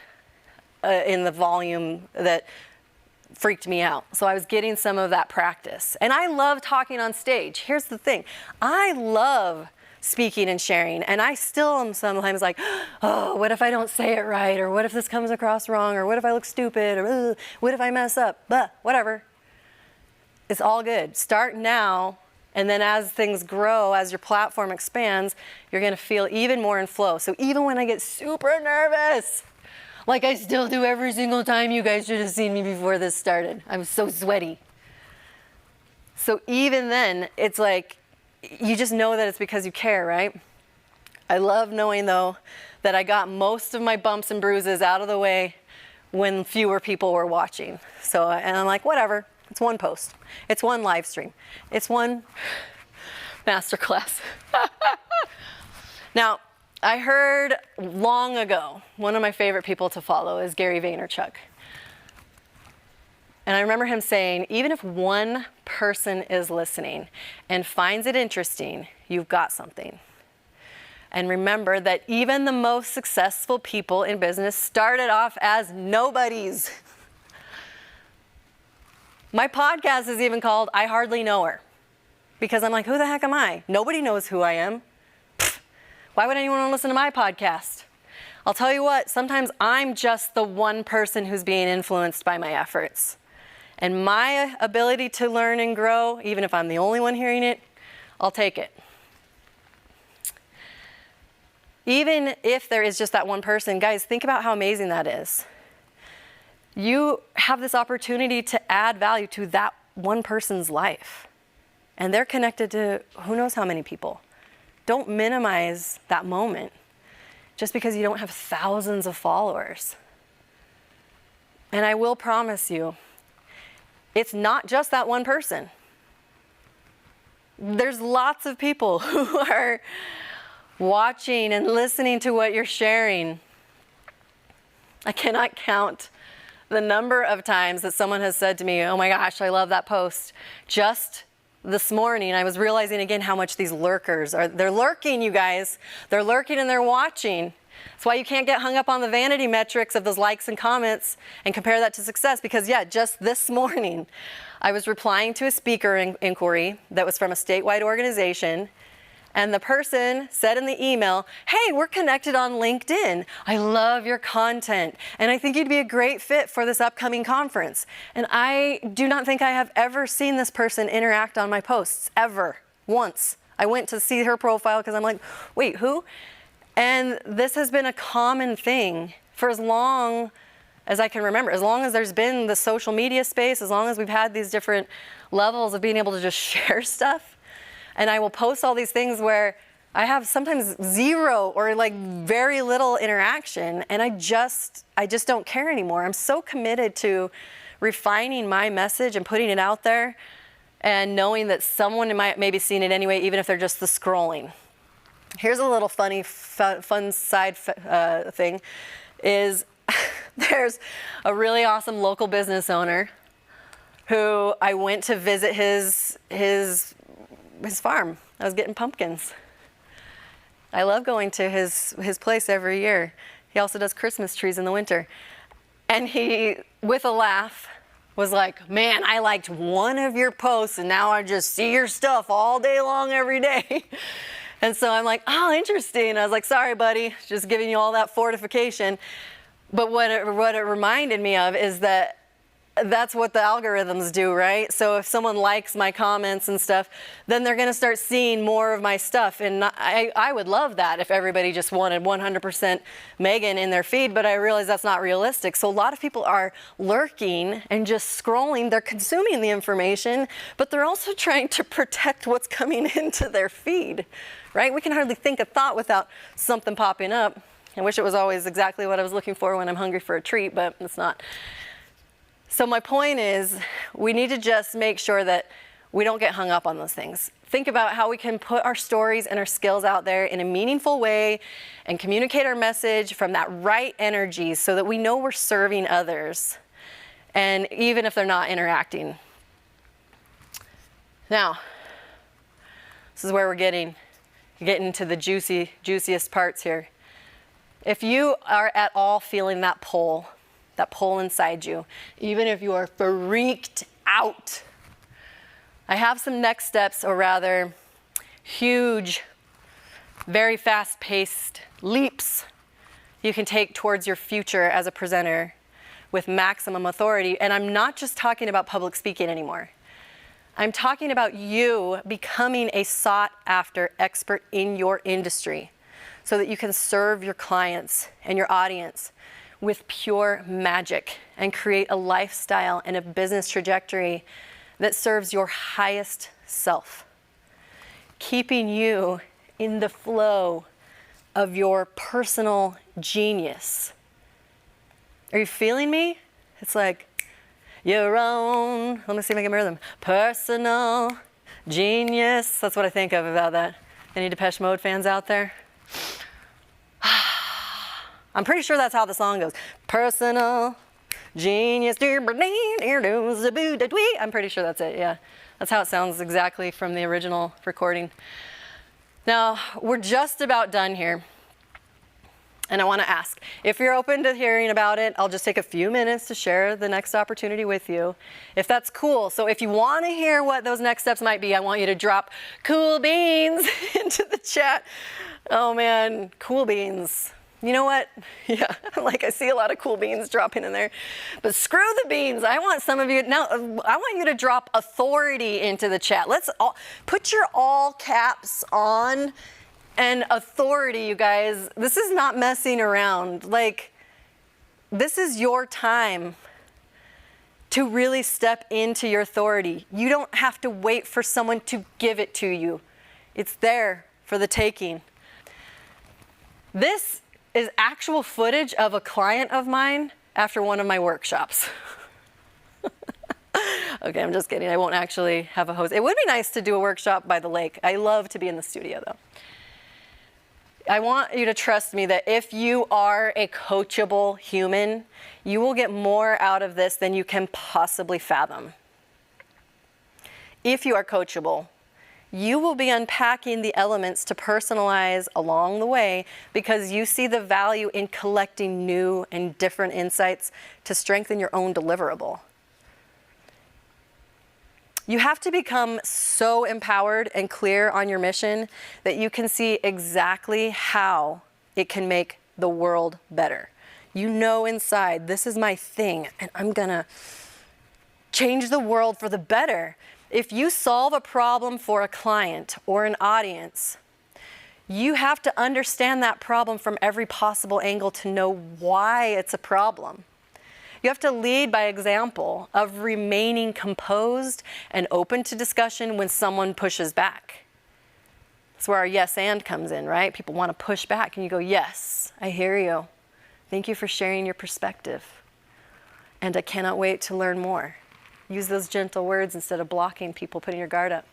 in the volume that freaked me out. So I was getting some of that practice. And I love talking on stage. Here's the thing. I love speaking and sharing. And I still am sometimes like, oh, what if I don't say it right? Or what if this comes across wrong? Or what if I look stupid? Or what if I mess up? Whatever. It's all good. Start now, and then as things grow, as your platform expands, you're gonna feel even more in flow. So even when I get super nervous, like I still do every single time, you guys should have seen me before this started. I'm so sweaty. So even then, it's like, you just know that it's because you care, right? I love knowing though, that I got most of my bumps and bruises out of the way when fewer people were watching. So, and I'm like, whatever. It's one post. It's one live stream. It's one masterclass. Now, I heard long ago, one of my favorite people to follow is Gary Vaynerchuk. And I remember him saying, even if one person is listening and finds it interesting, you've got something. And remember that even the most successful people in business started off as nobodies. My podcast is even called I Hardly Know Her, because I'm like, who the heck am I? Nobody knows who I am. Pfft, why would anyone want to listen to my podcast? I'll tell you what, sometimes I'm just the one person who's being influenced by my efforts. And my ability to learn and grow, even if I'm the only one hearing it, I'll take it. Even if there is just that one person, guys, think about how amazing that is. You have this opportunity to add value to that one person's life. And they're connected to who knows how many people. Don't minimize that moment just because you don't have thousands of followers. And I will promise you, it's not just that one person. There's lots of people who are watching and listening to what you're sharing. I cannot count the number of times that someone has said to me, oh my gosh, I love that post. Just this morning, I was realizing again how much these lurkers are. They're lurking, you guys. They're lurking and they're watching. That's why you can't get hung up on the vanity metrics of those likes and comments and compare that to success, because yeah, just this morning, I was replying to a speaker inquiry that was from a statewide organization. And the person said in the email, hey, we're connected on LinkedIn. I love your content. And I think you'd be a great fit for this upcoming conference. And I do not think I have ever seen this person interact on my posts, ever, once. I went to see her profile because I'm like, wait, who? And this has been a common thing for as long as I can remember, as long as there's been the social media space, as long as we've had these different levels of being able to just share stuff. And I will post all these things where I have sometimes zero or like very little interaction, and I just don't care anymore. I'm so committed to refining my message and putting it out there and knowing that someone might maybe seen it anyway, even if they're just the scrolling. Here's a little funny, fun side thing is there's a really awesome local business owner who I went to visit his farm. I was getting pumpkins. I love going to his place every year. He also does Christmas trees in the winter. And he, with a laugh, was like, man, I liked one of your posts and now I just see your stuff all day long every day. And so I'm like, oh, interesting. I was like, sorry, buddy, just giving you all that fortification. But what it reminded me of is that that's what the algorithms do, right? So if someone likes my comments and stuff, then they're going to start seeing more of my stuff. And I would love that if everybody just wanted 100% Megan in their feed, but I realize that's not realistic. So a lot of people are lurking and just scrolling. They're consuming the information, but they're also trying to protect what's coming into their feed, right? We can hardly think a thought without something popping up. I wish it was always exactly what I was looking for when I'm hungry for a treat, but it's not. So my point is, we need to just make sure that we don't get hung up on those things. Think about how we can put our stories and our skills out there in a meaningful way and communicate our message from that right energy so that we know we're serving others, and even if they're not interacting. Now, this is where we're getting to the juiciest parts here. If you are at all feeling that pull inside you, even if you are freaked out, I have some next steps, or rather huge very fast-paced leaps you can take towards your future as a presenter with maximum authority. And I'm not just talking about public speaking anymore. I'm talking about you becoming a sought-after expert in your industry so that you can serve your clients and your audience with pure magic and create a lifestyle and a business trajectory that serves your highest self, keeping you in the flow of your personal genius. Are you feeling me? It's like your own, let me see if I can remember them, personal genius. That's what I think of about that. Any Depeche Mode fans out there? I'm pretty sure that's how the song goes. Personal genius. I'm pretty sure that's it, yeah. That's how it sounds exactly from the original recording. Now, we're just about done here. And I want to ask, if you're open to hearing about it, I'll just take a few minutes to share the next opportunity with you, if that's cool. So if you want to hear what those next steps might be, I want you to drop cool beans into the chat. Oh man, cool beans. You know what? Yeah, like I see a lot of cool beans dropping in there. But screw the beans. I want some of you, now I want you to drop authority into the chat. Let's all put your all caps on and authority, you guys. This is not messing around. Like, this is your time to really step into your authority. You don't have to wait for someone to give it to you. It's there for the taking. This is actual footage of a client of mine after one of my workshops. Okay, I'm just kidding. I won't actually have a host. It would be nice to do a workshop by the lake. I love to be in the studio though. I want you to trust me that if you are a coachable human, you will get more out of this than you can possibly fathom. If you are coachable, you will be unpacking the elements to personalize along the way because you see the value in collecting new and different insights to strengthen your own deliverable. You have to become so empowered and clear on your mission that you can see exactly how it can make the world better. You know inside, this is my thing, and I'm gonna change the world for the better. If you solve a problem for a client or an audience, you have to understand that problem from every possible angle to know why it's a problem. You have to lead by example of remaining composed and open to discussion when someone pushes back. That's where our yes and comes in, right? People want to push back and you go, yes, I hear you. Thank you for sharing your perspective. And I cannot wait to learn more. Use those gentle words instead of blocking people, putting your guard up.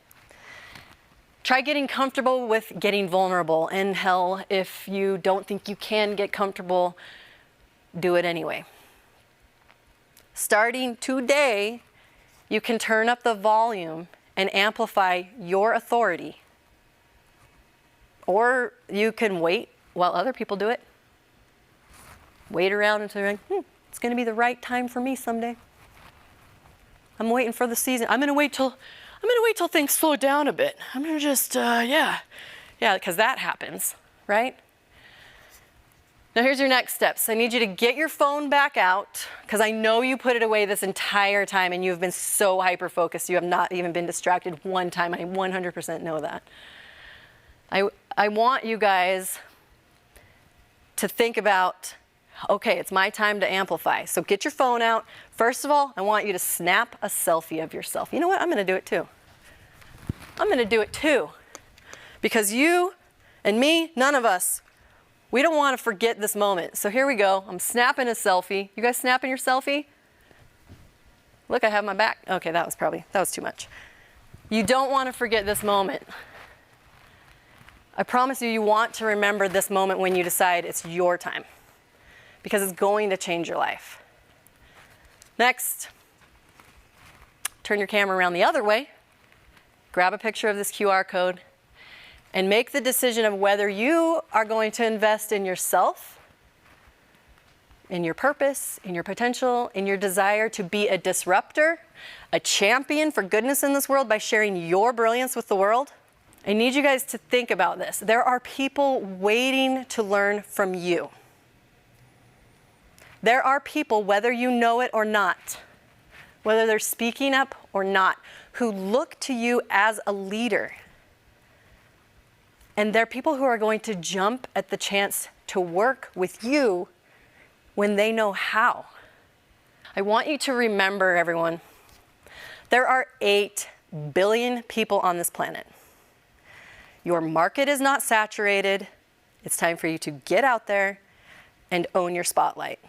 Try getting comfortable with getting vulnerable. And hell, if you don't think you can get comfortable, do it anyway. Starting today, you can turn up the volume and amplify your authority. Or you can wait while other people do it. Wait around until you're like, it's going to be the right time for me someday. I'm waiting for the season. I'm going to wait till things slow down a bit. I'm going to just, yeah, because that happens, right? Now here's your next steps. I need you to get your phone back out because I know you put it away this entire time and you've been so hyper-focused. You have not even been distracted one time. I 100% know that. I want you guys to think about, okay, it's my time to amplify. So get your phone out. First of all, I want you to snap a selfie of yourself. You know what? I'm going to do it too. I'm going to do it too. Because you and me, none of us, we don't want to forget this moment. So here we go. I'm snapping a selfie. You guys snapping your selfie? Look, I have my back. Okay, that was too much. You don't want to forget this moment. I promise you, you want to remember this moment when you decide it's your time. Because it's going to change your life. Next, turn your camera around the other way. Grab a picture of this QR code. And make the decision of whether you are going to invest in yourself, in your purpose, in your potential, in your desire to be a disruptor, a champion for goodness in this world by sharing your brilliance with the world, I need you guys to think about this. There are people waiting to learn from you. There are people, whether you know it or not, whether they're speaking up or not, who look to you as a leader. And they're people who are going to jump at the chance to work with you when they know how. I want you to remember, everyone, there are 8 billion people on this planet. Your market is not saturated. It's time for you to get out there and own your spotlight.